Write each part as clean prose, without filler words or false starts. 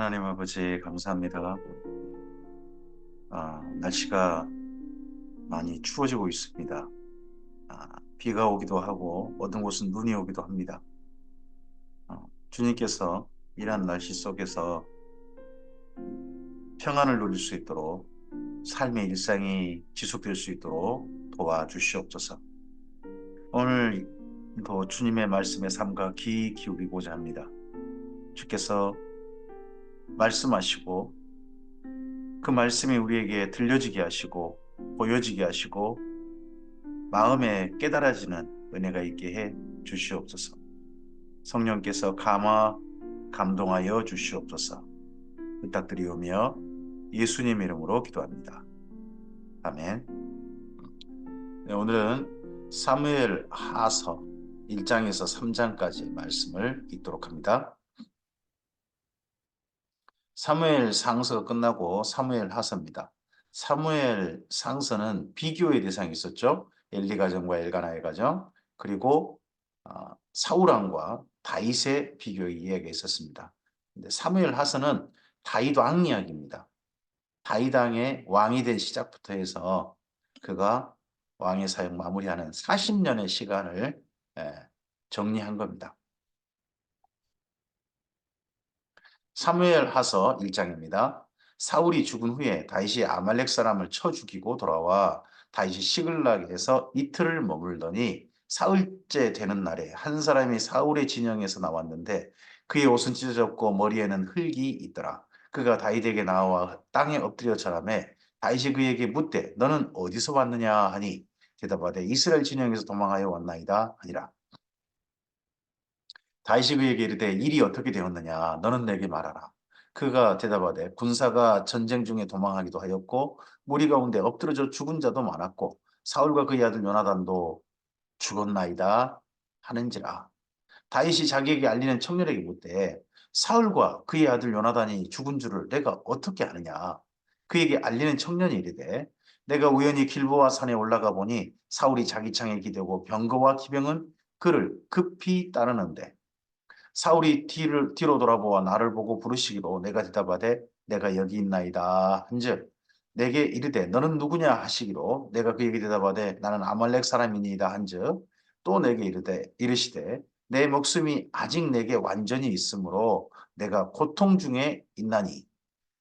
하나님 아버지 감사합니다. 날씨가 많이 추워지고 있습니다. 비가 오기도 하고 어떤 곳은 눈이 오기도 합니다. 주님께서 이러한 날씨 속에서 평안을 누릴 수 있도록 삶의 일상이 지속될 수 있도록 도와주시옵소서. 오늘도 주님의 말씀에 삼가 귀 기울이고자 합니다. 주께서 말씀하시고 그 말씀이 우리에게 들려지게 하시고 보여지게 하시고 마음에 깨달아지는 은혜가 있게 해 주시옵소서. 성령께서 감동하여 주시옵소서. 부탁드리오며 예수님 이름으로 기도합니다. 아멘. 네, 오늘은 사무엘 하서 1장에서 3장까지 말씀을 읽도록 합니다. 사무엘 상서가 끝나고 사무엘 하서입니다. 사무엘 상서는 비교의 대상이 있었죠. 엘리 가정과 엘가나의 가정, 그리고 사울 왕과 다윗의 비교의 이야기가 있었습니다. 근데 사무엘 하서는 다윗 왕 이야기입니다. 다윗 왕의 왕이 된 시작부터 해서 그가 왕의 사역 마무리하는 40년의 시간을 정리한 겁니다. 사무엘 하서 1장입니다. 사울이 죽은 후에 다윗이 아말렉 사람을 쳐 죽이고 돌아와 다윗이 시글락에서 이틀을 머물더니 사흘째 되는 날에 한 사람이 사울의 진영에서 나왔는데 그의 옷은 찢어졌고 머리에는 흙이 있더라. 그가 다윗에게 나와 땅에 엎드려 절하매 다윗이 그에게 묻되 너는 어디서 왔느냐 하니 대답하되 이스라엘 진영에서 도망하여 왔나이다 하니라. 다윗이 그에게 이르되 일이 어떻게 되었느냐 너는 내게 말하라. 그가 대답하되 군사가 전쟁 중에 도망하기도 하였고 무리 가운데 엎드러져 죽은 자도 많았고 사울과 그의 아들 요나단도 죽었나이다 하는지라. 다윗이 자기에게 알리는 청년에게 묻되 사울과 그의 아들 요나단이 죽은 줄을 내가 어떻게 아느냐. 그에게 알리는 청년이 이르되 내가 우연히 길보아 산에 올라가 보니 사울이 자기 창에 기대고 병거와 기병은 그를 급히 따르는데 사울이 뒤로 돌아보아 나를 보고 부르시기로 내가 대답하되 내가 여기 있나이다 한즉 내게 이르되 너는 누구냐 하시기로 내가 그에게 대답하되 나는 아말렉 사람이니이다 한즉 또 내게 이르시되 내 목숨이 아직 내게 완전히 있으므로 내가 고통 중에 있나니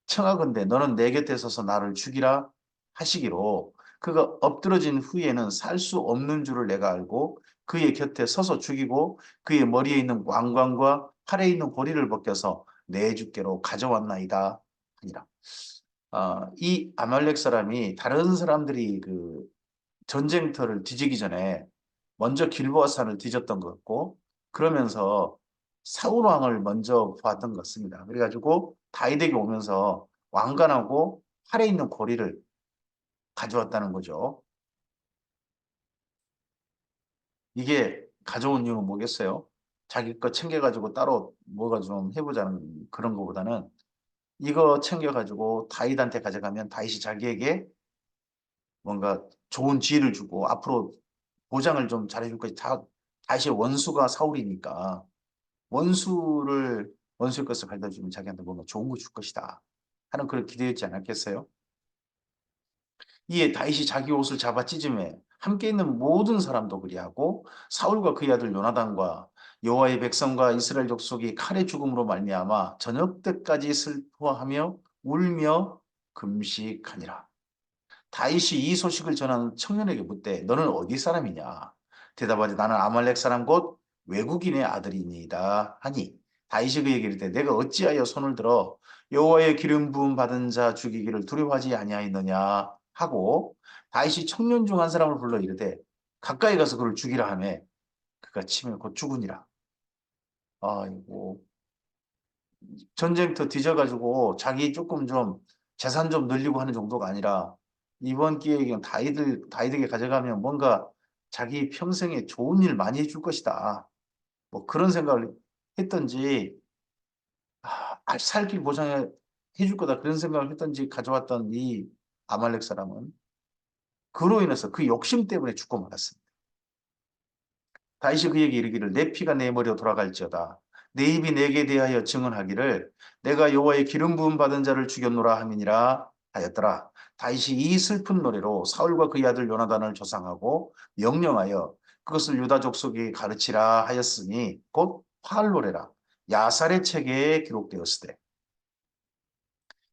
청하건대 너는 내 곁에 서서 나를 죽이라 하시기로 그가 엎드러진 후에는 살 수 없는 줄을 내가 알고 그의 곁에 서서 죽이고 그의 머리에 있는 왕관과 팔에 있는 고리를 벗겨서 내 주께로 가져왔나이다 하니라. 이 아말렉 사람이 다른 사람들이 그 전쟁터를 뒤지기 전에 먼저 길보아 산을 뒤졌던 것 같고 그러면서 사울 왕을 먼저 봤던 것 같습니다. 그래가지고 다윗에게 오면서 왕관하고 팔에 있는 고리를 가져왔다는 거죠. 이게 가져온 이유는 뭐겠어요? 자기 거 챙겨가지고 따로 뭐가 좀 해보자는 그런 거보다는 이거 챙겨가지고 다윗한테 가져가면 다윗이 자기에게 뭔가 좋은 지혜를 주고 앞으로 보장을 좀 잘해줄 거지. 다윗의 원수가 사울이니까 원수의 것을 가져다 주면 자기한테 뭔가 좋은 거 줄 것이다 하는 그런 기대였지 않았겠어요? 이에 다윗이 자기 옷을 잡아 찢음에 함께 있는 모든 사람도 그리하고 사울과 그의 아들 요나단과 여호와의 백성과 이스라엘 족속이 칼의 죽음으로 말미암아 저녁 때까지 슬퍼하며 울며 금식하니라. 다윗이 이 소식을 전하는 청년에게 묻되 너는 어디 사람이냐? 대답하되 나는 아말렉 사람 곧 외국인의 아들이니이다 하니 다윗이 그에게 이르되 내가 어찌하여 손을 들어 여호와의 기름 부음 받은 자 죽이기를 두려워하지 아니하였느냐 하고 다윗이 청년 중 한 사람을 불러 이르되 가까이 가서 그를 죽이라 하매 그가 치면 곧 죽으니라. 아이고 전쟁터 뒤져가지고 자기 조금 좀 재산 좀 늘리고 하는 정도가 아니라 이번 기회에 그냥 다이에게 가져가면 뭔가 자기 평생에 좋은 일 많이 해줄 것이다. 뭐 그런 생각을 했던지 살길 보장해 줄 거다 그런 생각을 했던지 가져왔던 이 아말렉 사람은 그로 인해서 그 욕심 때문에 죽고 말았습니다. 다윗이 그에게 이르기를 내 피가 내 머리로 돌아갈지어다. 내 입이 내게 대하여 증언하기를 내가 여호와의 기름 부음 받은 자를 죽였노라 함이니라 하였더라. 다윗이 이 슬픈 노래로 사울과 그의 아들 요나단을 조상하고 명령하여 그것을 유다 족속에게 가르치라 하였으니 곧 활노래라. 야살의 책에 기록되었으되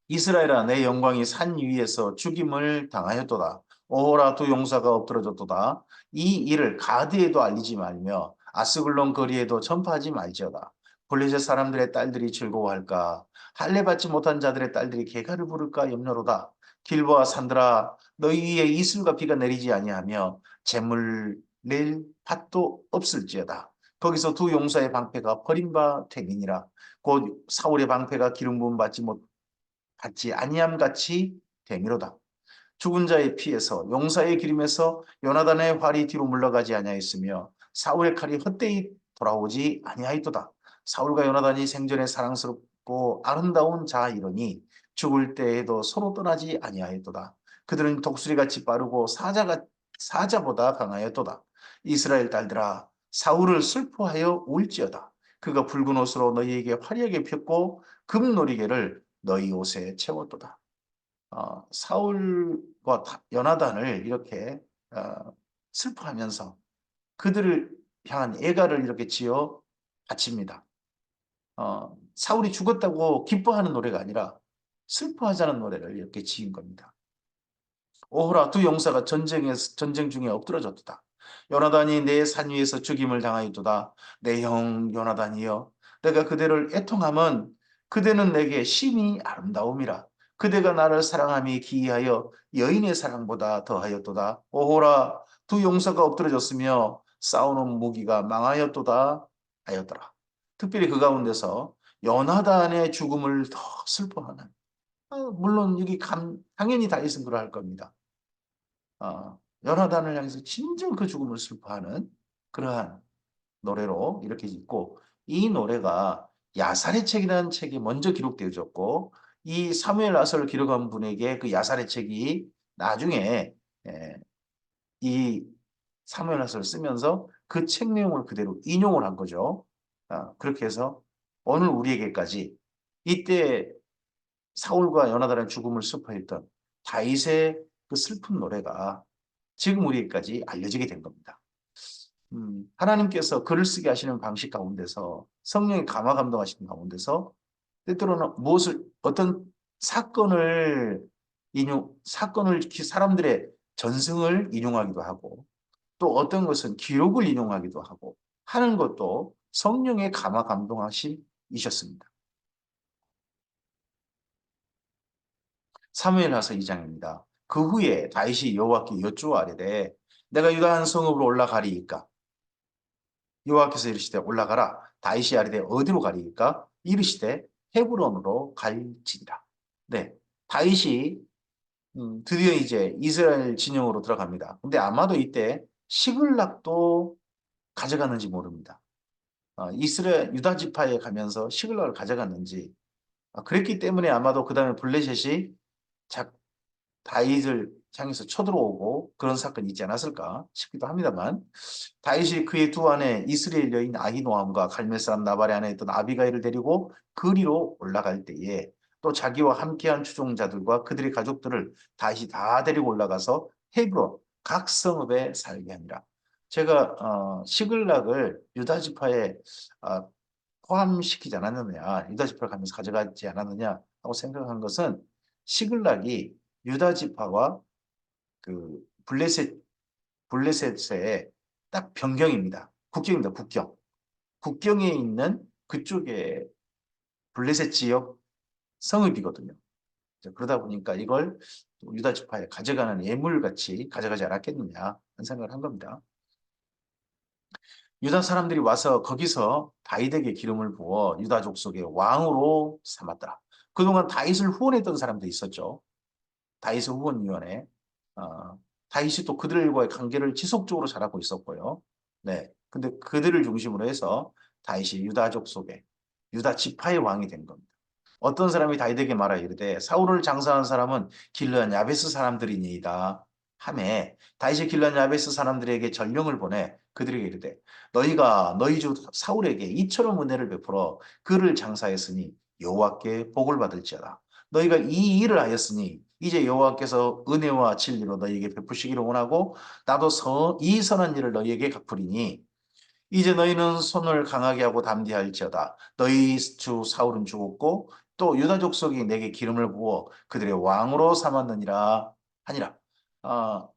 이스라엘아 내 영광이 산 위에서 죽임을 당하였도다. 오호라 두 용사가 엎드러졌도다. 이 일을 가드에도 알리지 말며 아스글론 거리에도 전파하지 말지어다. 블레셋 사람들의 딸들이 즐거워할까? 할례 받지 못한 자들의 딸들이 개가를 부를까 염려로다. 길보아 산들아 너희 위에 이슬과 비가 내리지 아니하며 재물 낼 밭도 없을지어다. 거기서 두 용사의 방패가 버린 바 되니니라. 곧 사울의 방패가 기름 부음 받지 아니함 같이 되미로다. 죽은 자의 피에서 용사의 기름에서 요나단의 활이 뒤로 물러가지 아니하였으며 사울의 칼이 헛되이 돌아오지 아니하였도다. 사울과 요나단이 생전에 사랑스럽고 아름다운 자이러니 죽을 때에도 서로 떠나지 아니하였도다. 그들은 독수리같이 빠르고 사자보다 강하였도다. 이스라엘 딸들아 사울을 슬퍼하여 울지어다. 그가 붉은 옷으로 너희에게 화려하게 폈고 금노리개를 너희 옷에 채웠도다. 사울과 요나단을 이렇게 슬퍼하면서 그들을 향한 애가를 이렇게 지어 바칩니다. 사울이 죽었다고 기뻐하는 노래가 아니라 슬퍼하자는 노래를 이렇게 지은 겁니다. 오호라 두 용사가 전쟁 중에 엎드러졌도다. 요나단이 내 산 위에서 죽임을 당하였도다. 내 형 요나단이여 내가 그대를 애통함은 그대는 내게 심히 아름다움이라. 그대가 나를 사랑함이 기이하여 여인의 사랑보다 더하였도다. 오호라 두 용사가 엎드러졌으며 싸우는 무기가 망하였도다 하였더라. 특별히 그 가운데서 요나단의 죽음을 더 슬퍼하는 물론 여기 당연히 다윗은 그러할 겁니다. 요나단을 향해서 진정 그 죽음을 슬퍼하는 그러한 노래로 이렇게 있고 이 노래가 야살의 책이라는 책이 먼저 기록되어졌고 이 사무엘 나서를 기록한 분에게 그 야살의 책이 나중에 이 사무엘 나서를 쓰면서 그 책 내용을 그대로 인용을 한 거죠. 그렇게 해서 오늘 우리에게까지 이때 사울과 요나단의 죽음을 슬퍼했던 다윗의 그 슬픈 노래가 지금 우리에게까지 알려지게 된 겁니다. 하나님께서 글을 쓰게 하시는 방식 가운데서 성령의 감화 감동하시는 가운데서 때때로는 어떤 사건을 사람들의 전승을 인용하기도 하고 또 어떤 것은 기록을 인용하기도 하고 하는 것도 성령의 감화 감동하심이셨습니다. 사무엘하서 2장입니다. 그 후에 다윗이 여호와께 여쭈아뢰되 내가 유다 한 성읍으로 올라가리이까 여호와께서 이르시되 올라가라. 다윗이 아뢰되 어디로 가리이까 이르시되 헤브론으로 갈지니라. 네, 다윗이 드디어 이제 이스라엘 진영으로 들어갑니다. 근데 아마도 이때 시글락도 가져갔는지 모릅니다. 이스라엘 유다 지파에 가면서 시글락을 가져갔는지 그랬기 때문에 아마도 그 다음에 블레셋이 다윗을 향해서 쳐들어오고 그런 사건이 있지 않았을까 싶기도 합니다만 다윗이 그의 두 아내 이스라엘 여인 아히노함과 갈멜 사람 나발의 아내 있던 아비가일을 데리고 그리로 올라갈 때에 또 자기와 함께한 추종자들과 그들의 가족들을 다윗이 다 데리고 올라가서 헤브론 각 성읍에 살게 하니라. 제가 시글락을 유다 지파에 포함시키지 않았느냐, 유다 지파를 가면서 가져가지 않았느냐 하고 생각한 것은 시글락이 유다 지파와 그 블레셋의 딱 변경입니다. 국경입니다. 국경. 국경에 있는 그쪽에 블레셋 지역 성읍이거든요. 그러다 보니까 이걸 유다 지파에 가져가는 예물같이 가져가지 않았겠느냐 하는 생각을 한 겁니다. 유다 사람들이 와서 거기서 다윗에게 기름을 부어 유다 족속의 왕으로 삼았더라. 그동안 다윗을 후원했던 사람도 있었죠. 다윗의 후원위원회. 다윗이 또 그들과의 관계를 지속적으로 잘하고 있었고요. 네. 근데 그들을 중심으로 해서 다윗이 유다족 속에 유다 지파의 왕이 된 겁니다. 어떤 사람이 다윗에게 말하여 이르되 사울을 장사한 사람은 길르앗 야베스 사람들이니이다 하매 다윗이 길르앗 야베스 사람들에게 전령을 보내 그들에게 이르되 너희가 너희 주 사울에게 이처럼 은혜를 베풀어 그를 장사했으니 여호와께 복을 받을지어다. 너희가 이 일을 하였으니 이제 여호와께서 은혜와 진리로 너희에게 베푸시기를 원하고 나도 이 선한 일을 너희에게 갚으리니 이제 너희는 손을 강하게 하고 담대할지어다. 너희 주 사울은 죽었고 또 유다 족속이 내게 기름을 부어 그들의 왕으로 삼았느니라 하니라.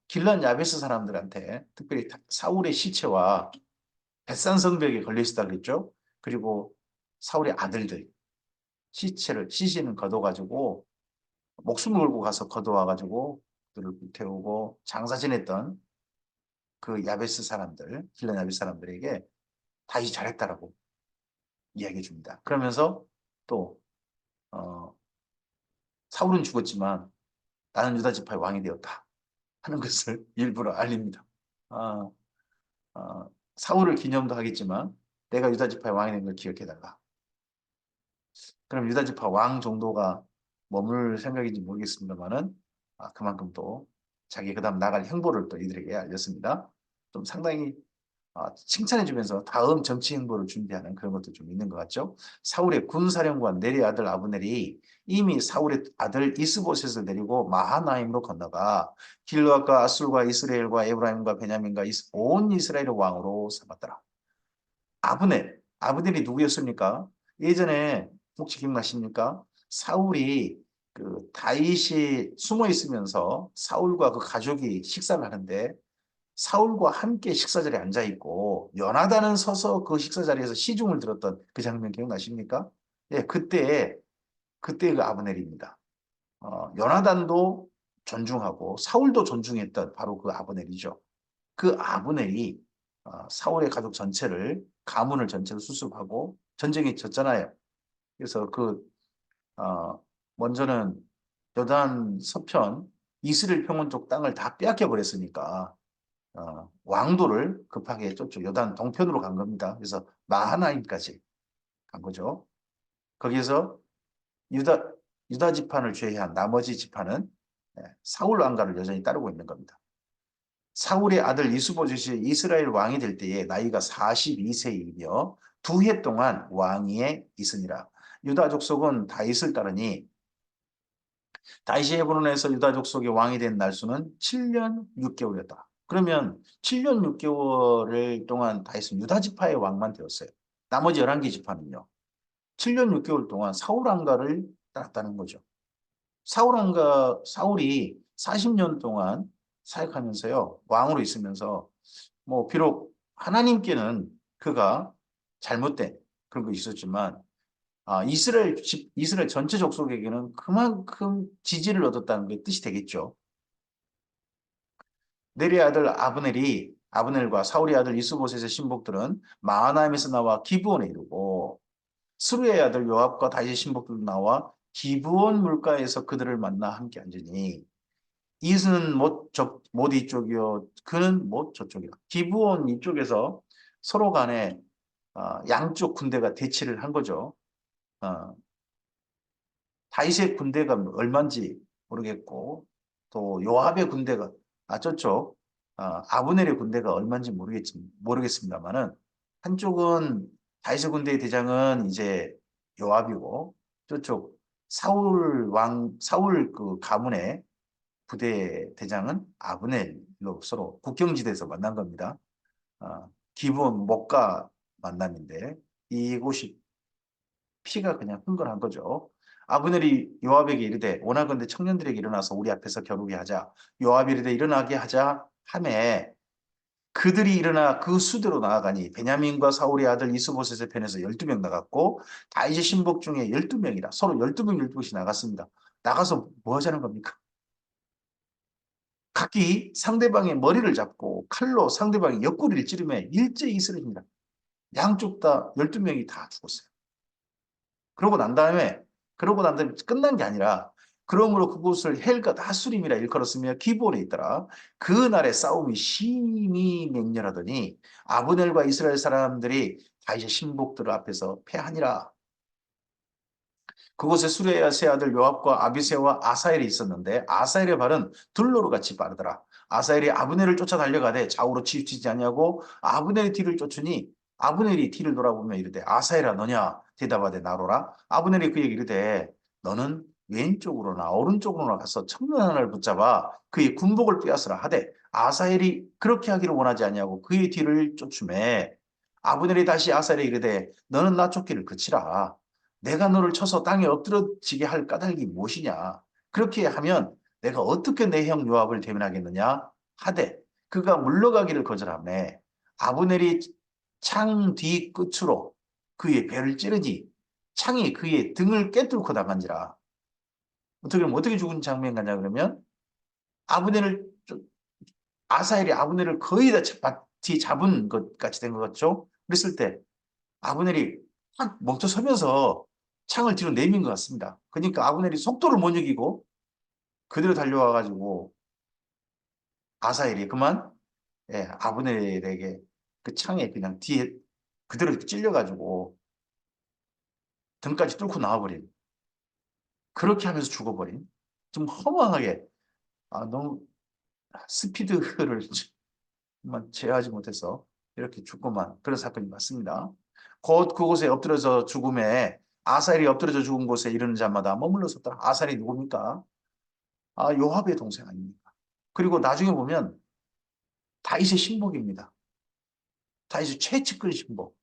길란 야베스 사람들한테 특별히 사울의 시체와 벳산 성벽에 걸려 있었다 그랬죠. 그리고 사울의 아들들 시신을 걷어가지고 목숨을 걸고 가서 걷어와가지고 그들을 불태우고 장사 지냈던 그 야베스 사람들, 길란 야베스 사람들에게 다시 잘했다라고 이야기해 줍니다. 그러면서 또 어, 사울은 죽었지만 나는 유다 지파의 왕이 되었다 하는 것을 일부러 알립니다. 아, 사울을 기념도 하겠지만 내가 유다 지파의 왕이 된 걸 기억해달라. 그럼 유다 지파 왕 정도가 머물 생각인지 모르겠습니다만은 그만큼 또 자기 그다음 나갈 행보를 또 이들에게 알렸습니다. 좀 상당히 칭찬해주면서 다음 정치 행보를 준비하는 그런 것도 좀 있는 것 같죠. 사울의 군사령관 네리 아들 아브넬이 이미 사울의 아들 이스보셋을 데리고 마하나임으로 건너가 길르앗과 아술과 이스라엘과 에브라임과 베냐민과 온 이스라엘의 왕으로 삼았더라. 아브넬이 누구였습니까? 예전에 혹시 기억나십니까? 사울이 그 다윗이 숨어 있으면서 사울과 그 가족이 식사를 하는데 사울과 함께 식사 자리에 앉아 있고 요나단은 서서 그 식사 자리에서 시중을 들었던 그 장면 기억나십니까? 예, 그때 그 아브넬입니다. 요나단도 존중하고 사울도 존중했던 바로 그 아브넬이죠. 그 아브넬이 사울의 가족 전체를 가문을 전체를 수습하고 전쟁에 졌잖아요. 그래서 먼저는 요단 서편 이스라엘 평원 쪽 땅을 다 빼앗겨 버렸으니까 왕도를 급하게 저쪽 요단 동편으로 간 겁니다. 그래서 마하나임까지 간 거죠. 거기에서 유다 유다 지파를 제외한 나머지 지파는 사울 왕가를 여전히 따르고 있는 겁니다. 사울의 아들 이스보셋이 이스라엘 왕이 될 때에 나이가 42세이며 2해 동안 왕위에 있으니라. 유다 족속은 다윗을 따르니 다윗이 헤브론에서 유다 족속의 왕이 된 날수는 7년 6개월이었다. 그러면 7년 6개월 동안 다윗은 유다 지파의 왕만 되었어요. 나머지 11개 지파는요. 7년 6개월 동안 사울 왕가를 따랐다는 거죠. 사울이 40년 동안 사역하면서요. 왕으로 있으면서 뭐 비록 하나님께는 그가 잘못된 그런 거 있었지만 이스라엘 전체 족속에게는 그만큼 지지를 얻었다는 게 뜻이 되겠죠. 네리의 아들 아브넬과 사울의 아들 이스보셋의 신복들은 마하나임에서 나와 기브온에 이르고 스루의 아들 요압과 다윗의 신복들도 나와 기브온 물가에서 그들을 만나 함께 앉으니 이스는 못 이쪽이요 그는 못 저쪽이라. 기브온 이쪽에서 서로 간에 양쪽 군대가 대치를 한 거죠. 어, 다윗의 군대가 얼마인지 모르겠고 또 요압의 군대가 저쪽 아브넬의 군대가 얼마인지 모르겠습니다만은 한쪽은 다윗의 군대의 대장은 이제 요압이고 저쪽 사울 그 가문의 부대 대장은 아브넬로 서로 국경지대에서 만난 겁니다. 기브온 목가 만남인데 이곳이 피가 그냥 흥건한 거죠. 아브넬이 요압에게 이르되 원하건대 청년들에게 일어나서 우리 앞에서 겨루게 하자. 요압이 이르되 일어나게 하자 하매 그들이 일어나 그 수대로 나아가니 베냐민과 사울의 아들 이스보셋의 편에서 12명 나갔고 다윗의 신복 중에 12명이라 서로 12명 12명씩 나갔습니다. 나가서 뭐 하자는 겁니까? 각기 상대방의 머리를 잡고 칼로 상대방의 옆구리를 찌르며 일제히 쓰러집니다. 양쪽 다 12명이 다 죽었어요. 그러고 난 다음에 끝난 게 아니라 그러므로 그곳을 헬갓 하수림이라 일컬었으며 기브온에 있더라. 그날의 싸움이 심히 맹렬하더니 아브넬과 이스라엘 사람들이 다윗의 신복들 앞에서 패하니라. 그곳에 수레야 세 아들 요압과 아비새와 아사엘이 있었는데 아사엘의 발은 들로르같이 빠르더라. 아사엘이 아브넬을 쫓아 달려가되 좌우로 치우치지 아니하고 아브넬의 뒤를 쫓으니 아브넬이 뒤를 돌아보며 이르되 아사엘아 너냐 대답하되 나로라. 아브넬이 그에게 이르되 너는 왼쪽으로나 오른쪽으로나 가서 청년 하나를 붙잡아 그의 군복을 빼앗으라 하되 아사엘이 그렇게 하기를 원하지 아니하고 그의 뒤를 쫓으매 아브넬이 다시 아사엘에 이르되 너는 나 쫓기를 그치라. 내가 너를 쳐서 땅에 엎드러지게 할 까닭이 무엇이냐. 그렇게 하면 내가 어떻게 내 형 요압을 대면하겠느냐 하되 그가 물러가기를 거절하매 아브넬이 창 뒤 끝으로 그의 배를 찌르니 창이 그의 등을 꿰뚫고 나간지라. 어떻게 죽은 장면 가냐 그러면 아브넬을 아사엘이 아브넬을 거의 다 바티 잡은 것 같이 된 것 같죠. 그랬을 때 아브넬이 확 멈춰서면서 창을 뒤로 내민 것 같습니다. 그러니까 아브넬이 속도를 못 이기고 그대로 달려와 가지고 아사엘이 그만 아브넬에게 그 창에 그냥 뒤에 그대로 찔려가지고 등까지 뚫고 나와버린 그렇게 하면서 죽어버린 좀 허망하게 너무 스피드를 정말 제어하지 못해서 이렇게 죽고만 그런 사건이 맞습니다. 곧 그곳에 엎드려서 죽음에 아사엘이 엎드려져 죽은 곳에 이르는 자마다 머물러 섰더라. 아사엘이 누굽니까? 요압의 동생 아닙니까? 그리고 나중에 보면 다윗의 신복입니다. 다윗의 최측근 신복.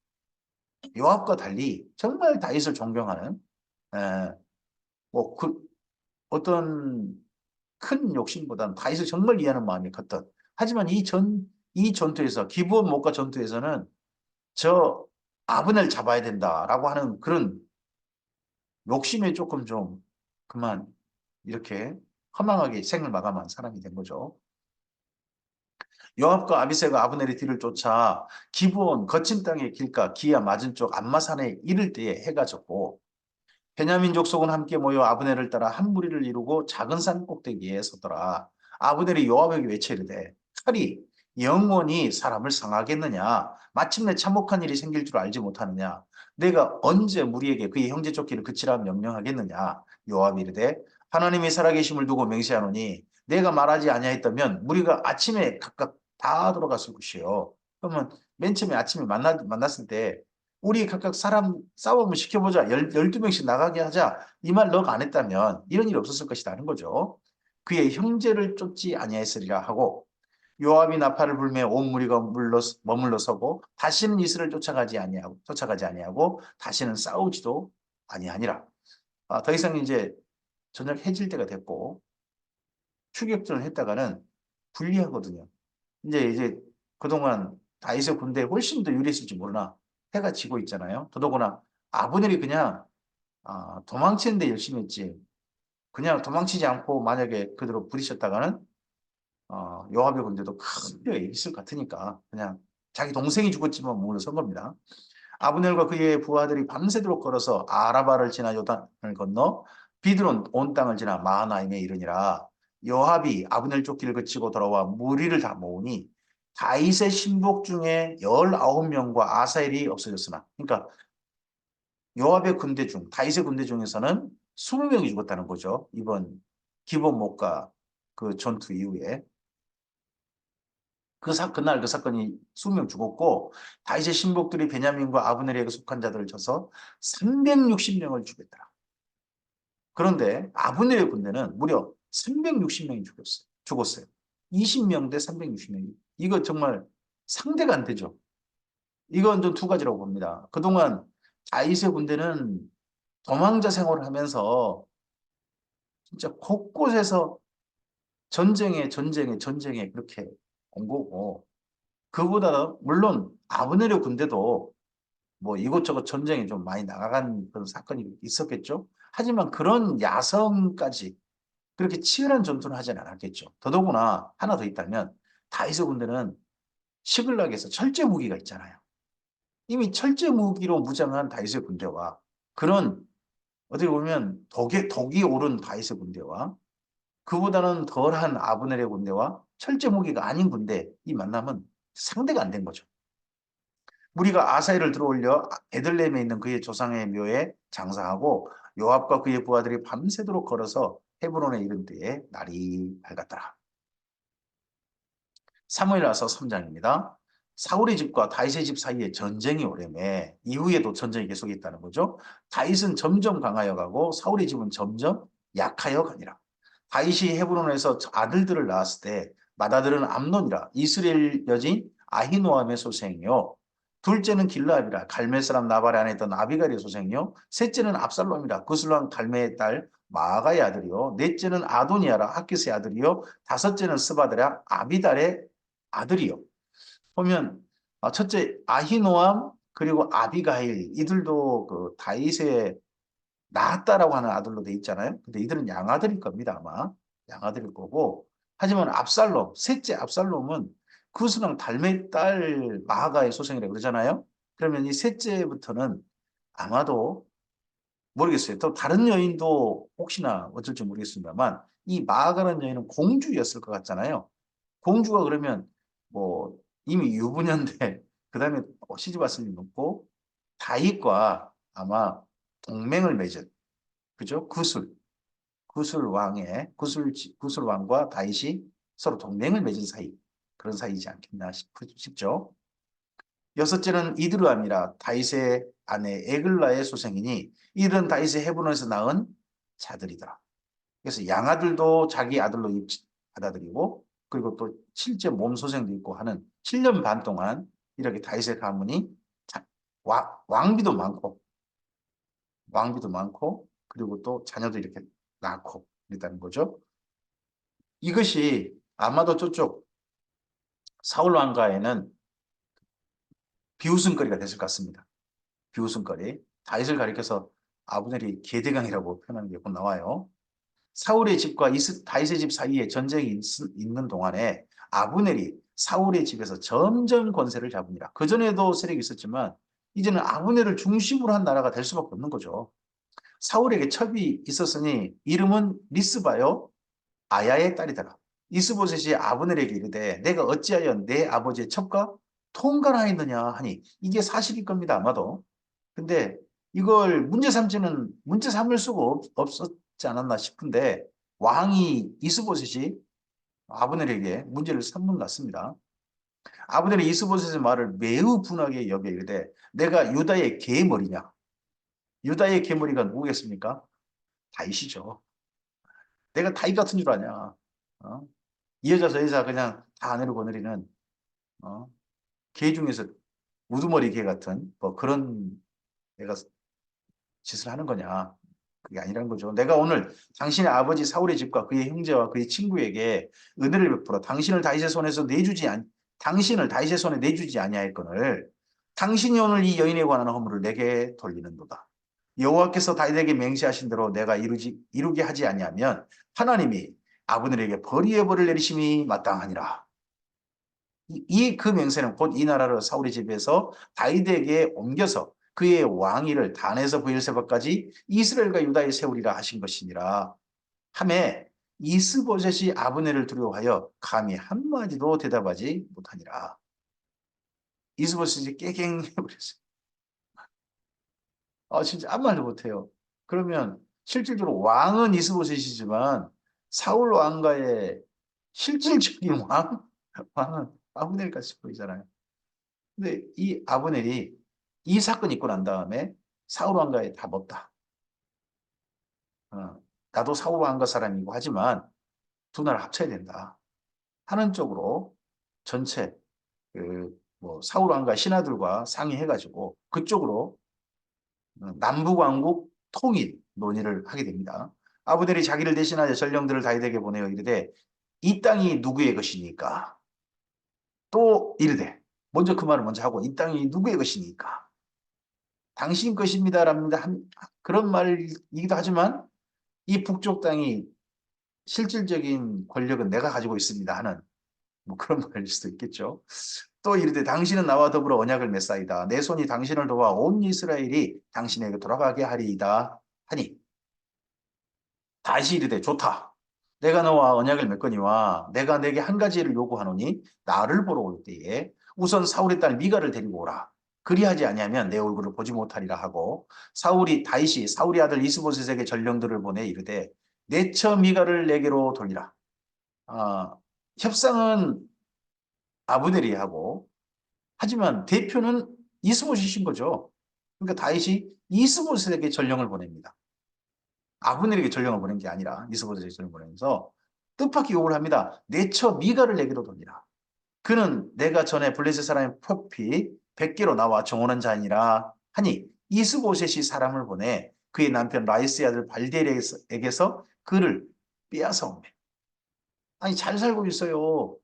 요압과 달리 정말 다윗을 존경하는 에, 뭐그 어떤 큰 욕심보다는 다윗을 정말 이해하는 마음이 컸던. 하지만 이 전투에서 기브온 목과 전투에서는 저 아브넬 잡아야 된다라고 하는 그런 욕심에 조금 좀 그만 이렇게 허망하게 생을 마감한 사람이 된 거죠. 요압과 아비새가 아브넬의 뒤를 쫓아 기브온 거친 땅의 길가 기야 맞은 쪽 안마산에 이를 때에 해가 졌고 베냐민 족속은 함께 모여 아브넬을 따라 한 무리를 이루고 작은 산 꼭대기에 섰더라. 아브넬이 요압에게 외쳐 이르되 칼이 영원히 사람을 상하겠느냐. 마침내 참혹한 일이 생길 줄 알지 못하느냐. 내가 언제 무리에게 그의 형제 쫓기를 그치라 명령하겠느냐. 요압이 이르되 하나님이 살아계심을 두고 맹세하노니 내가 말하지 아니하였다면 무리가 아침에 각각 다 돌아갔을 것이요. 그러면 맨 처음에 아침에 만났을 때 우리 각각 사람 싸움을 시켜보자. 12명씩 나가게 하자. 이 말 너가 안 했다면 이런 일이 없었을 것이라는 거죠. 그의 형제를 쫓지 아니하였으리라 하고 요압이 나팔을 불며 온 무리가 머물러 서고 다시는 이스라엘을 쫓아가지 아니하고 다시는 싸우지도 아니하니라. 더 이상 이제 저녁 해질 때가 됐고 추격전을 했다가는 불리하거든요. 이제 그동안 다윗의 군대에 훨씬 더 유리했을지 모르나 해가 지고 있잖아요. 더더구나 아브넬이 그냥 도망치는 데 열심히 했지. 그냥 도망치지 않고 만약에 그대로 부딪혔다가는 요압의 군대도 큰 뼈에 있을 것 같으니까 그냥 자기 동생이 죽었지만 몸으로 선 겁니다. 아브넬과 그의 부하들이 밤새도록 걸어서 아라바를 지나 요단을 건너 비드론 온 땅을 지나 마하나임에 이르니라. 요압이 아브넬 쫓기를 그치고 돌아와 무리를 다 모으니 다윗의 신복 중에 19명과 아사엘이 없어졌으나 그러니까 요압의 군대 중 다윗의 군대 중에서는 20명이 죽었다는 거죠. 이번 기본목과 그 전투 이후에 그날 그 사건이 20명 죽었고 다윗의 신복들이 베냐민과 아브넬에게 속한 자들을 쳐서 360명을 죽였더라. 그런데 아브넬의 군대는 무려 360명이 죽었어요. 20명 대 360명이. 이거 정말 상대가 안 되죠. 이건 좀 두 가지라고 봅니다. 그동안 다윗의 군대는 도망자 생활을 하면서 진짜 곳곳에서 전쟁에 그렇게 온 거고 그보다 물론 아브넬의 군대도 뭐 이곳저곳 전쟁에 좀 많이 나가간 그런 사건이 있었겠죠. 하지만 그런 야성까지 그렇게 치열한 전투를 하지는 않았겠죠. 더더구나 하나 더 있다면 다윗의 군대는 시글락에서 철제 무기가 있잖아요. 이미 철제 무기로 무장한 다윗의 군대와 그런 어떻게 보면 독이 오른 다윗의 군대와 그보다는 덜한 아브넬의 군대와 철제 무기가 아닌 군대 이 만남은 상대가 안 된 거죠. 무리가 아사엘을 들어올려 베들레헴에 있는 그의 조상의 묘에 장사하고 요압과 그의 부하들이 밤새도록 걸어서 헤브론에 이른 때에 날이 밝았더라. 사무엘하서 3장입니다. 사울의 집과 다윗의 집 사이에 전쟁이 오래매 이후에도 전쟁이 계속했다는 거죠. 다윗은 점점 강하여 가고 사울의 집은 점점 약하여 가니라. 다윗이 헤브론에서 아들들을 낳았을 때 맏아들은 암논이라 이스라엘 여진 아히노암의 소생이요. 둘째는 길라압이라 갈멜 사람 나발의 아내 있던 아비갈의 소생이요. 셋째는 압살롬이라 구슬람 갈멜의 딸 마아가의 아들이요. 넷째는 아도니아라 하깃의 아들이요. 다섯째는 스바드라 아비달의 아들이요. 보면 첫째 아히노암 그리고 아비가일 이들도 그 다윗의 낳았다라고 하는 아들로 돼 있잖아요. 근데 이들은 양아들일 겁니다, 아마. 양아들일 거고. 하지만 압살롬, 셋째 압살롬은 구스랑 달메 딸 마하가의 소생이라고 그러잖아요. 그러면 이 셋째부터는 아마도 모르겠어요. 또 다른 여인도 혹시나 어쩔지 모르겠습니다만 이 마하가라는 여인은 공주였을 것 같잖아요. 공주가 그러면 뭐 이미 유부녀인데 그다음에 시집 왔을 리 없고 다윗과 아마 동맹을 맺은 그죠? 구술 왕과 다윗이 서로 동맹을 맺은 사이 그런 사이지 않겠나 싶죠. 여섯째는 이드르암이라 다윗의 아내 에글라의 소생이니 이들은 다윗의 헤브론에서 낳은 자들이다. 그래서 양아들도 자기 아들로 받아들이고 그리고 또 실제 몸 소생도 있고 하는 7년 반 동안 이렇게 다윗의 가문이 왕비도 많고 그리고 또 자녀도 이렇게 낳고 그랬다는 거죠. 이것이 아마도 저쪽 사울 왕가에는 비웃음거리가 됐을 것 같습니다. 비웃음거리. 다윗을 가리켜서 아브넬이 계대강이라고 표현하는 게 곧 나와요. 사울의 집과 다윗의 집 사이에 전쟁이 있는 동안에 아브넬이 사울의 집에서 점점 권세를 잡으니라. 그전에도 세력이 있었지만 이제는 아브넬을 중심으로 한 나라가 될 수밖에 없는 거죠. 사울에게 첩이 있었으니 이름은 리스바요 아야의 딸이더라. 이스보셋이 아브넬에게 이르되 내가 어찌하여 내 아버지의 첩과 통간하였느냐 하니 이게 사실일 겁니다. 아마도. 근데 이걸 문제 삼을 수가 없었지 않았나 싶은데 왕이 이스보셋이 아브넬에게 문제를 삼는 것 같습니다. 아브넬이 이스보셋의 말을 매우 분하게 여겨 이르되 내가 유다의 계머리냐? 유다의 계머리가 누구겠습니까? 다윗이죠. 내가 다윗 같은 줄 아냐? 어? 이 여자 저 여자 그냥 다 아내로 거느리는 어? 개 중에서 우두머리 개 같은 뭐 그런 내가 짓을 하는 거냐. 그게 아니라는 거죠. 내가 오늘 당신의 아버지 사울의 집과 그의 형제와 그의 친구에게 은혜를 베풀어 당신을 다윗의 손에 내주지 아니하였거늘 당신이 오늘 이 여인에 관한 허물을 내게 돌리는도다. 여호와께서 다윗에게 맹세하신 대로 내가 이루게 하지 아니하면 하나님이 아브넬에게 벌의 벌을 내리심이 마땅하니라. 그 맹세는 곧 이 나라를 사울의 집에서 다윗에게 옮겨서 그의 왕위를 단에서 브엘세바까지 이스라엘과 유다에 세우리라 하신 것이니라. 하매 이스보셋이 아브넬을 두려워하여 감히 한마디도 대답하지 못하니라. 이스보셋이 깨갱해버렸어요. 진짜 아무 말도 못해요. 그러면 실질적으로 왕은 이스보셋이지만 사울 왕가의 실질적인 왕은 아브넬같이 보이잖아요. 근데 이 아브넬이 이 사건이 있고 난 다음에 사울 왕가에 답 없다. 나도 사울 왕가 사람이고 하지만 두 나라 합쳐야 된다. 하는 쪽으로 전체 뭐 사울 왕가 신하들과 상의해가지고 그쪽으로 남북왕국 통일 논의를 하게 됩니다. 아브넬이 자기를 대신하여 전령들을 다윗에게 보내어 이르되 이 땅이 누구의 것이니까 또 이르되 먼저 그 말을 먼저 하고 이 땅이 누구의 것이니까 당신 것입니다랍니다. 그런 말이기도 하지만 이 북쪽 땅이 실질적인 권력은 내가 가지고 있습니다 하는 뭐 그런 말일 수도 있겠죠. 또 이르되 당신은 나와 더불어 언약을 맺사이다. 내 손이 당신을 도와 온 이스라엘이 당신에게 돌아가게 하리이다 하니 다시 이르되 좋다. 내가 너와 언약을 맺거니와 내가 내게 한 가지를 요구하노니 나를 보러 올 때에 우선 사울의 딸 미가를 데리고 오라. 그리하지 아니하면 내 얼굴을 보지 못하리라 하고 다윗이 사울의 아들 이스보셋에게 전령들을 보내 이르되 내처 미가를 내게로 돌리라. 협상은 아브넬이 하고, 하지만 대표는 이스보셋인 거죠. 그러니까 다윗이 이스보셋에게 전령을 보냅니다. 아브넬에게 전령을 보낸 게 아니라 이스보셋에게 전령을 보내면서 뜻밖의 요구를 합니다. 내 처 미가를 내게로 돌리라. 그는 내가 전에 블레셋 사람의 표피 100개로 나와 정원한 자니라 하니 이스보셋이 사람을 보내 그의 남편 라이스의 아들 발디엘에게서 그를 빼앗아 오매. 아니 잘 살고 있어요.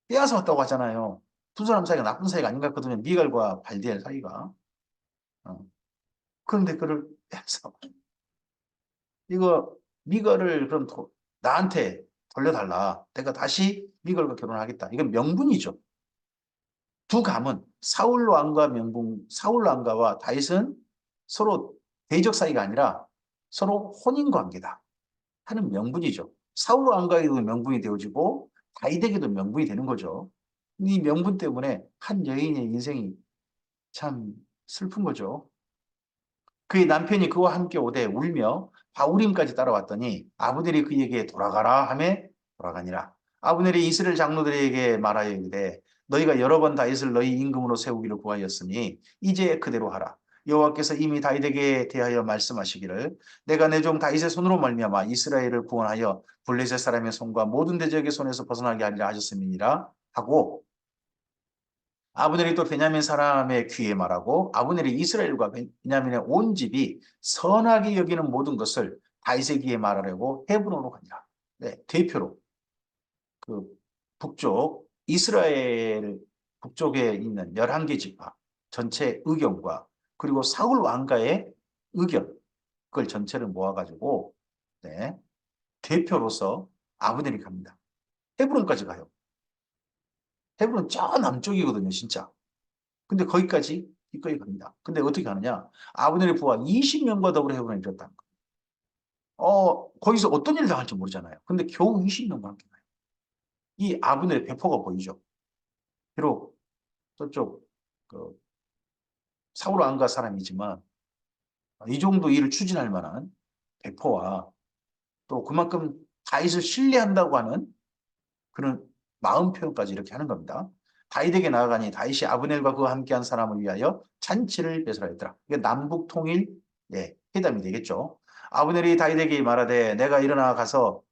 빼앗아 왔다고 하잖아요. 두 사람 사이가 나쁜 사이가 아닌 것 같거든요. 미갈과 발디엘 사이가. 어. 그런데 그를 빼앗아. 이거 미갈을 그럼 나한테 돌려달라. 내가 다시 미갈과 결혼하겠다. 이건 명분이죠. 두 감은 사울 왕과 사울 왕가와 다윗은 서로 대적 사이가 아니라 서로 혼인 관계다 하는 명분이죠. 사울 왕가에도 명분이 되어지고 다윗에게도 명분이 되는 거죠. 이 명분 때문에 한 여인의 인생이 참 슬픈 거죠. 그의 남편이 그와 함께 오되 울며 바울임까지 따라왔더니 아브넬이 그에게 돌아가라 하매 돌아가니라. 아브넬이 이스라엘 장로들에게 말하여 이르되 너희가 여러 번 다윗을 너희 임금으로 세우기를 구하였으니 이제 그대로 하라. 여호와께서 이미 다윗에게 대하여 말씀하시기를 내가 내 종 다윗의 손으로 말미암아 이스라엘을 구원하여 블레셋 사람의 손과 모든 대적의 손에서 벗어나게 하리라 하셨음이니라 하고 아브넬이 또 베냐민 사람의 귀에 말하고 아브넬이 이스라엘과 베냐민의 온 집이 선하게 여기는 모든 것을 다윗의 귀에 말하려고 헤브론으로 가니라. 네, 대표로 그 북쪽 이스라엘 북쪽에 있는 11개 지파 전체 의견과 그리고 사울 왕가의 의견 그걸 전체를 모아가지고 네, 대표로서 아브넬이 갑니다. 헤브론까지 가요. 헤브론 저 남쪽이거든요, 진짜. 근데 거기까지 기꺼이 갑니다. 근데 어떻게 가느냐? 아브넬의 부하 20명과 더불어 헤브론에 이뤘다는 거예요. 거기서 어떤 일을 당할지 모르잖아요. 근데 겨우 20명과 함께 가요. 이 아브넬의 배포가 보이죠. 비록 저쪽 그 사울 왕가 사람이지만 이 정도 일을 추진할 만한 배포와 또 그만큼 다윗을 신뢰한다고 하는 그런 마음 표현까지 이렇게 하는 겁니다. 다윗에게 나아가니 다윗이 아브넬과 그와 함께한 사람을 위하여 잔치를 배설하였더라. 이게 남북 통일 예, 회담이 되겠죠. 아브넬이 다윗에게 말하되 내가 일어나가서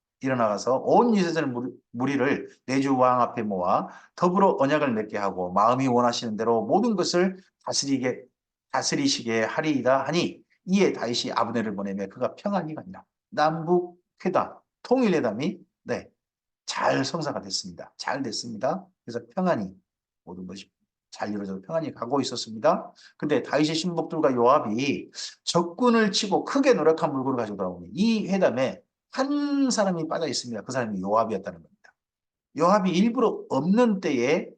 온 이스라엘 무리를 내 주 왕 앞에 모아 더불어 언약을 맺게 하고 마음이 원하시는 대로 모든 것을 다스리시게 하리이다 하니 이에 다윗이 아브넬을 보내며 그가 평안히 가니라. 남북 회담, 통일 회담이 네, 잘 성사가 됐습니다. 잘 됐습니다. 그래서 평안히 모든 것이 잘 이루어져서 평안히 가고 있었습니다. 근데 다윗의 신복들과 요압이 적군을 치고 크게 노력한 물건을 가지고 돌아오니 이 회담에 한 사람이 빠져 있습니다. 그 사람이 요압이었다는 겁니다. 요압이 일부러 없는 때에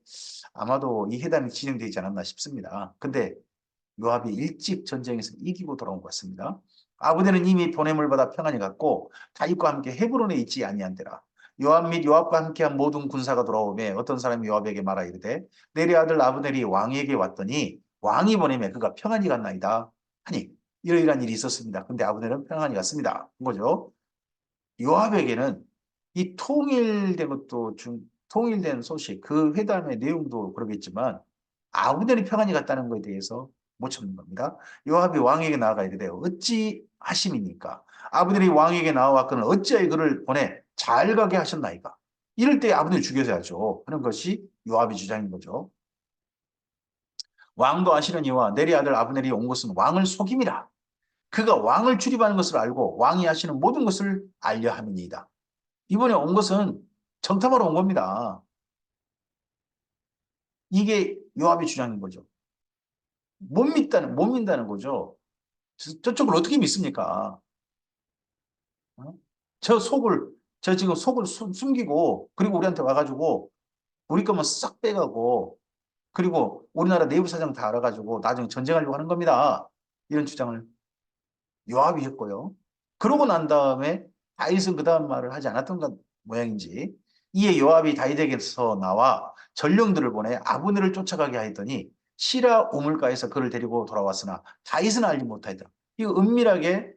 아마도 이 회담이 진행되지 않았나 싶습니다. 근데 요압이 일찍 전쟁에서 이기고 돌아온 것 같습니다. 아브넬은 이미 보냄을 받아 평안히 갔고 다윗과 함께 헤브론에 있지 아니한대라. 요압 및 요압과 함께한 모든 군사가 돌아오매 어떤 사람이 요압에게 말하 이르되 내리 아들 아브넬이 왕에게 왔더니 왕이 보내매 그가 평안히 갔나이다 하니 이러이러한 일이 있었습니다. 근데 아브넬은 평안히 갔습니다. 거죠. 요압에게는 이 통일된 것도 통일된 소식, 그 회담의 내용도 그러겠지만 아브넬이 평안히 갔다는 것에 대해서 못 참는 겁니다. 요압이 왕에게 나아가 이르되 어찌 하심이니까 아브넬이 왕에게 나와왔거늘 어찌하여 그를 보내 잘 가게 하셨나이까. 이럴 때 아브넬 죽여서야죠 하는 것이 요압의 주장인 거죠. 왕도 아시려니와 내리 아들 아브넬이 온 것은 왕을 속임이라. 그가 왕을 출입하는 것을 알고 왕이 하시는 모든 것을 알려 함이니이다. 이번에 온 것은 정탐하러 온 겁니다. 이게 요압의 주장인 거죠. 못 믿다는 거죠. 저쪽을 어떻게 믿습니까? 어? 저 지금 속을 숨기고, 그리고 우리한테 와가지고, 우리 것만 싹 빼가고, 그리고 우리나라 내부 사정 다 알아가지고, 나중에 전쟁하려고 하는 겁니다. 이런 주장을 요압이 했고요. 그러고 난 다음에 다윗은 그 다음 말을 하지 않았던 것 모양인지, 이에 요압이 다윗에게서 나와 전령들을 보내 아브넬을 쫓아가게 하였더니 시라 우물가에서 그를 데리고 돌아왔으나 다윗은 알지 못하였더라. 이거 은밀하게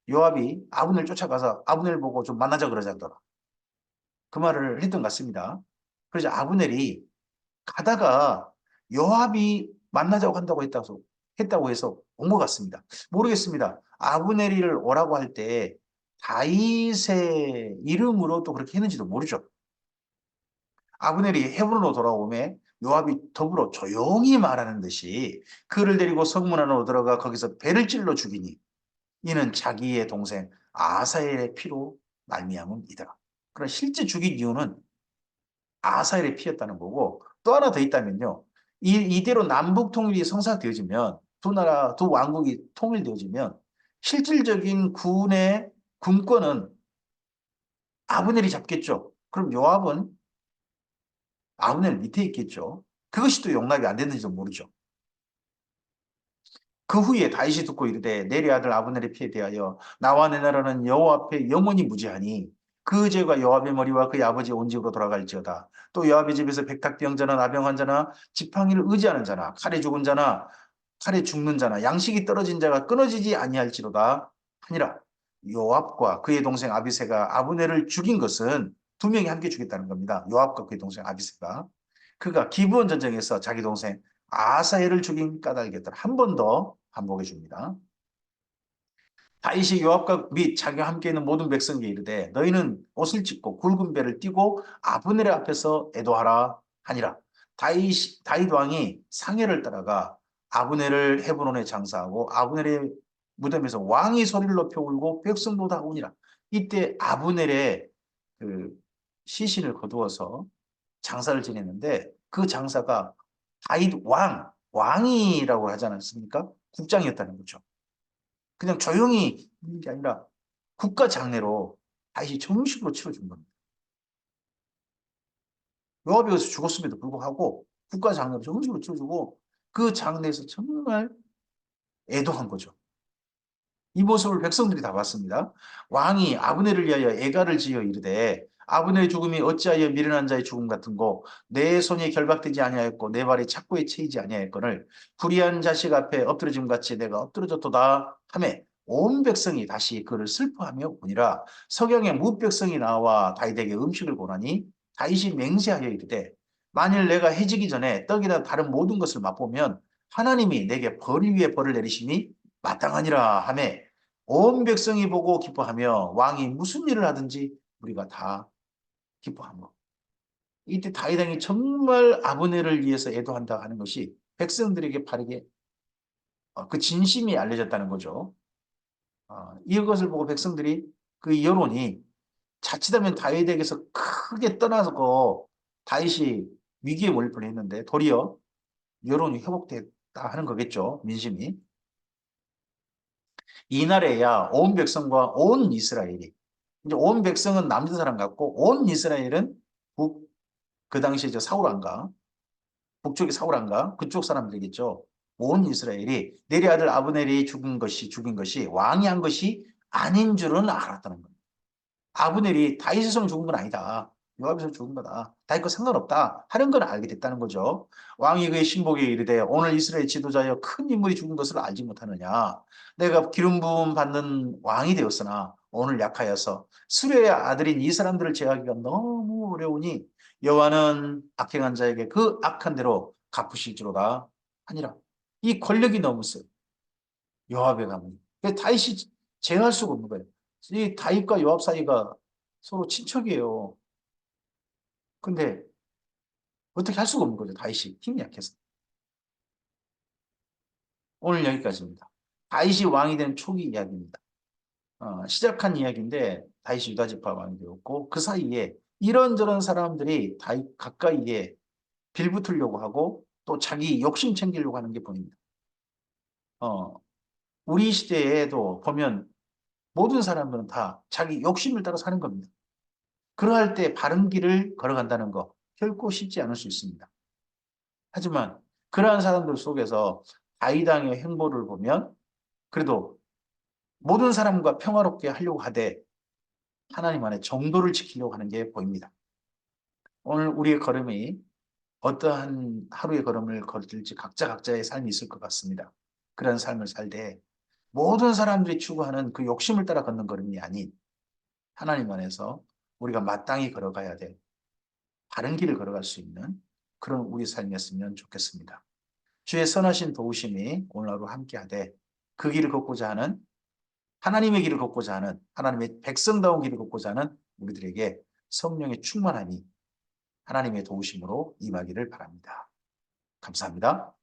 요압이 아브넬 쫓아가서 아브넬 보고 좀 만나자 그러자더라. 그 말을 했던 것 같습니다. 그래서 아브넬이 가다가 요압이 만나자고 한다고 했다고 해서 온 것 같습니다. 모르겠습니다. 아브넬이를 오라고 할 때 다윗의 이름으로 또 그렇게 했는지도 모르죠. 아브넬이 헤브론으로 돌아오매 요압이 더불어 조용히 말하는 듯이 그를 데리고 성문 안으로 들어가 거기서 배를 찔러 죽이니 이는 자기의 동생 아사엘의 피로 말미암음이더라. 그러나 실제 죽인 이유는 아사엘의 피였다는 거고 또 하나 더 있다면요. 이대로 남북 통일이 성사되어지면 두 나라, 두 왕국이 통일되어지면 실질적인 군의 군권은 아브넬이 잡겠죠. 그럼 요압은 아브넬 밑에 있겠죠. 그것이 또 용납이 안 됐는지도 모르죠. 그 후에 다윗이 듣고 이르되 내리 아들 아브넬의 피에 대하여 나와 내 나라는 여호와 앞에 영원히 무죄하니 그 죄가 요압의 머리와 그의 아버지의 온 집으로 돌아갈지어다. 또 요압의 집에서 백탁병 자나 나병한 자나 지팡이를 의지하는 자나 칼에 죽은 자나 칼에 죽는 자나 양식이 떨어진 자가 끊어지지 아니할지로다 하니라. 요압과 그의 동생 아비새가 아브넬을 죽인 것은 두 명이 함께 죽였다는 겁니다. 요압과 그의 동생 아비새가. 그가 기브온 전쟁에서 자기 동생 아사엘을 죽인 까닭이었더라. 한 번 더 반복해 줍니다. 다윗이 요압과 및 자기와 함께 있는 모든 백성에게 이르되 너희는 옷을 찢고 굵은 배를 띠고 아브넬의 앞에서 애도하라 하니라. 다윗 왕이 상해를 따라가 아브넬을 헤브론에 장사하고 아브넬의 무덤에서 왕이 소리를 높여 울고 백성도 다 우니라. 이때 아브넬의 그 시신을 거두어서 장사를 지냈는데 그 장사가 다윗 왕이라고 하지 않았습니까? 국장이었다는 거죠. 그냥 조용히 있는 게 아니라 국가 장례로 다윗이 정식으로 치러준 겁니다. 요압이 여기서 죽었음에도 불구하고 국가 장례로 정식으로 치러주고 그 장례에서 정말 애도한 거죠. 이 모습을 백성들이 다 봤습니다. 왕이 아브넬을 위하여 애가를 지어 이르되 아브넬의 죽음이 어찌하여 미련한 자의 죽음 같은고 내 손이 결박되지 아니하였고 내 발이 착고에 채이지 아니하였거늘 불의한 자식 앞에 엎드러짐 같이 내가 엎드러졌도다 하매 온 백성이 다시 그를 슬퍼하며 보니라. 석양에 무백성이 나와 다윗에게 음식을 보라니 다윗이 맹세하여 이르되 만일 내가 해지기 전에 떡이나 다른 모든 것을 맛보면 하나님이 내게 벌 위에 벌을 내리심이 마땅하니라 하매 온 백성이 보고 기뻐하며 왕이 무슨 일을 하든지 우리가 다 기뻐하며 이때 다윗 왕이 정말 아브넬을 위해서 애도한다 하는 것이 백성들에게 바르게 그 진심이 알려졌다는 거죠. 이것을 보고 백성들이 그 여론이 자칫하면 다윗에게서 크게 떠나서 다윗이 위기에 몰릴 뻔했는데 도리어 여론이 회복됐다 하는 거겠죠. 민심이. 이날에야 온 백성과 온 이스라엘이 이제 온 백성은 남는 사람 같고 온 이스라엘은 그 당시에 저 사울 왕가 북쪽의 사울 왕가 그쪽 사람들이겠죠. 온 이스라엘이 내리 아들 아브넬이 죽인 것이 왕이 한 것이 아닌 줄은 알았다는 거예요. 아브넬이 다윗의 손을 죽은 건 아니다. 요압의 손을 죽은 거다. 다윗과 상관없다 하는 걸 알게 됐다는 거죠. 왕이 그의 신복에 이르되 오늘 이스라엘 지도자여 큰 인물이 죽은 것을 알지 못하느냐. 내가 기름 부음 받는 왕이 되었으나 오늘 약하여서 수레의 아들인 이 사람들을 제하기가 너무 어려우니 여호와는 악행한 자에게 그 악한 대로 갚으실지로다 하니라. 이 권력이 너무 세요. 요압의 가문이. 다윗이 제어할 수가 없는 거예요. 이 다윗과 요압 사이가 서로 친척이에요. 근데 어떻게 할 수가 없는 거죠. 다윗이 힘이 약해서. 오늘 여기까지입니다. 다윗이 왕이 된 초기 이야기입니다. 시작한 이야기인데 다윗이 유다 지파 왕이 되었고 그 사이에 이런저런 사람들이 다윗 가까이에 빌붙으려고 하고 또 자기 욕심 챙기려고 하는 게 보입니다. 어, 우리 시대에도 보면 모든 사람들은 다 자기 욕심을 따라 사는 겁니다. 그러할 때 바른 길을 걸어간다는 거 결코 쉽지 않을 수 있습니다. 하지만 그러한 사람들 속에서 다윗왕의 행보를 보면 그래도 모든 사람과 평화롭게 하려고 하되 하나님 안에 정도를 지키려고 하는 게 보입니다. 오늘 우리의 걸음이 어떠한 하루의 걸음을 걸을지 각자의 삶이 있을 것 같습니다. 그런 삶을 살되 모든 사람들이 추구하는 그 욕심을 따라 걷는 걸음이 아닌 하나님 안에서 우리가 마땅히 걸어가야 돼. 바른 길을 걸어갈 수 있는 그런 우리 삶이었으면 좋겠습니다. 주의 선하신 도우심이 오늘 하루 함께하되 그 길을 걷고자 하는 하나님의 길을 걷고자 하는 하나님의 백성다운 길을 걷고자 하는 우리들에게 성령의 충만함이 하나님의 도우심으로 임하기를 바랍니다. 감사합니다.